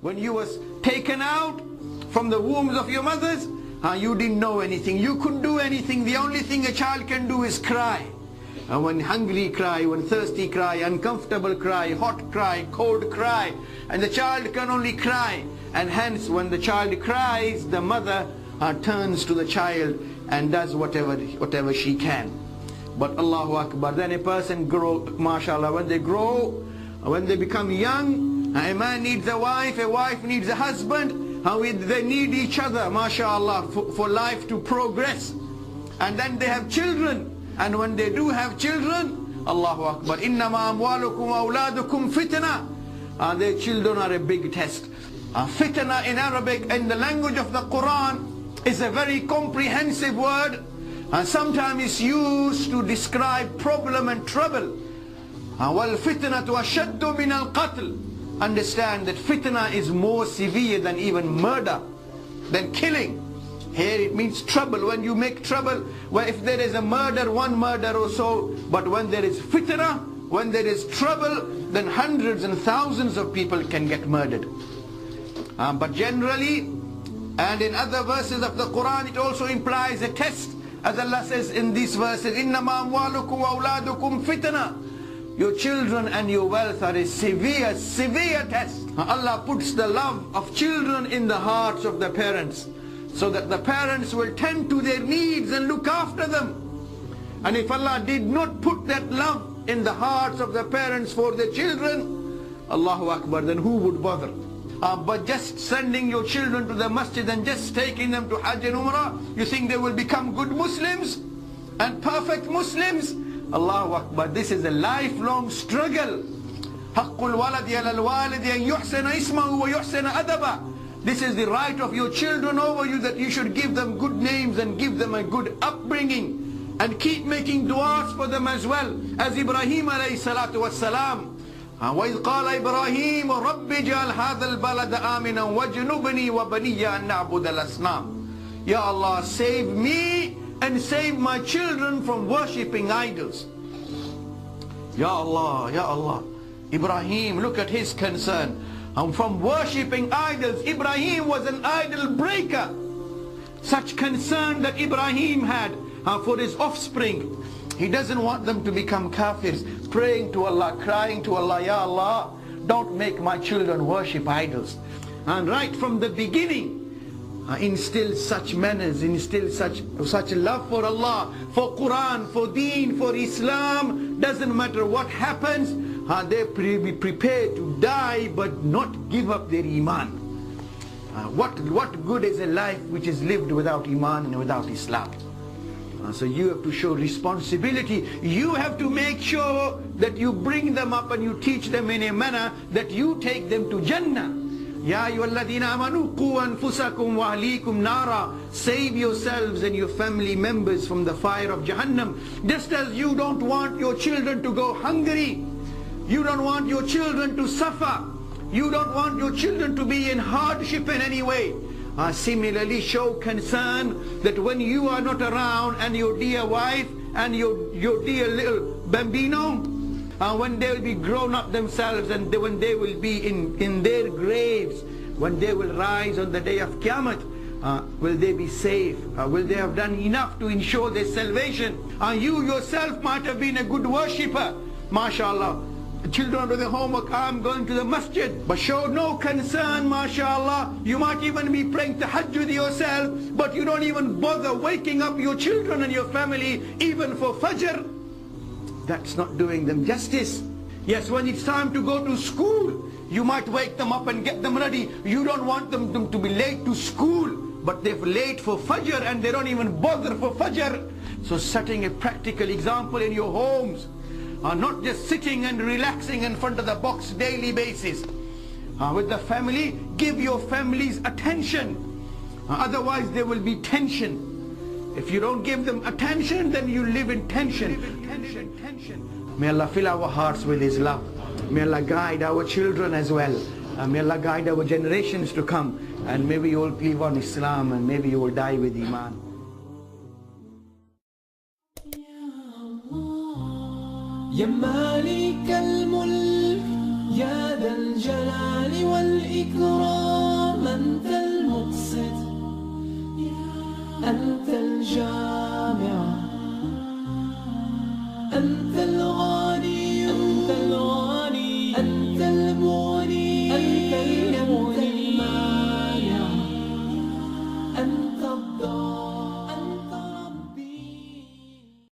When you was taken out from the wombs of your mothers, you didn't know anything. You couldn't do anything. The only thing a child can do is cry. When hungry cry, when thirsty cry, uncomfortable cry, hot cry, cold cry. And the child can only cry. And hence when the child cries, the mother turns to the child and does whatever she can. But Allahu Akbar, then a person grow, mashallah, when they grow, when they become young, a man needs a wife needs a husband, they need each other, mashallah, for life to progress. And then they have children, and when they do have children, Allahu Akbar, innama amwalukum wa awladukum fitna. Their children are a big test. Fitna in Arabic, in the language of the Quran, is a very comprehensive word. Sometimes it's used to describe problem and trouble. وَالْفِتْنَةُ أَشَدُّ مِنَ الْقَتْلِ. Understand that fitna is more severe than even murder, than killing. Here it means trouble. When you make trouble, where if there is a murder, one murder or so, but when there is fitna, when there is trouble, then hundreds and thousands of people can get murdered. But generally, and in other verses of the Quran, it also implies a test. As Allah says in these verses, إِنَّمَا أَمْوَالُكُمْ وَأَوْلَادُكُمْ فِتْنَةً. Your children and your wealth are a severe test. Allah puts the love of children in the hearts of the parents, so that the parents will tend to their needs and look after them. And if Allah did not put that love in the hearts of the parents for their children, Allahu Akbar, then who would bother? But just sending your children to the masjid and just taking them to Hajj and Umrah, you think they will become good Muslims and perfect Muslims? Allahu Akbar, this is a lifelong struggle. حَقُّ الْوَلَدِ عَلَى الْوَالِدِ أَنْ يُحْسَنَ إِسْمَهُ وَيُحْسَنَ أَدَبًا. This is the right of your children over you, that you should give them good names and give them a good upbringing, and keep making du'as for them as well. As Ibrahim alayhi salatu wassalam, وَإِذْ قَالَ إِبْرَاهِيمُ رَبِّ اجْعَلْ هَذَا الْبَلَدَ آمِنًا وَاجْنُبْنِي وَبَنِيَّ أَن نَعْبُدَ الْأَصْنَامَ. Ya Allah, save me and save my children from worshipping idols. Ya Allah, Ya Allah. Ibrahim, look at his concern. From worshipping idols. Ibrahim was an idol breaker. Such concern that Ibrahim had for his offspring. He doesn't want them to become kafirs, praying to Allah, crying to Allah, Ya Allah, don't make my children worship idols. And right from the beginning, instill such manners, instill such love for Allah, for Quran, for Deen, for Islam. Doesn't matter what happens, they be prepared to die but not give up their Iman. What good is a life which is lived without Iman and without Islam? So you have to show responsibility. You have to make sure that you bring them up and you teach them in a manner that you take them to Jannah. Ya ayyuhalladhina amanu qu anfusakum wa ahlikum nara. Save yourselves and your family members from the fire of Jahannam. Just as you don't want your children to go hungry, you don't want your children to suffer, you don't want your children to be in hardship in any way. Similarly, show concern that when you are not around, and your dear wife and your dear little bambino, when they will be grown up themselves, and when they will be in their graves, when they will rise on the day of Qiyamah, will they be safe? Will they have done enough to ensure their salvation? You yourself might have been a good worshipper, mashallah. Children do the homework, I'm going to the masjid, but show no concern, mashallah. You might even be praying tahajjud yourself, but you don't even bother waking up your children and your family even for fajr. That's not doing them justice. Yes, when it's time to go to school, you might wake them up and get them ready. You don't want them to be late to school, but they're late for fajr and they don't even bother for fajr. So setting a practical example in your homes, not just sitting and relaxing in front of the box daily basis. With the family, give your families attention. Otherwise there will be tension. If you don't give them attention, then you live in tension. May Allah fill our hearts with His love. May Allah guide our children as well. May Allah guide our generations to come. And may we all live on Islam, and maybe you will die with Iman. يا مالك الملك يا ذا الجلال والإكرام أنت الجامع أنت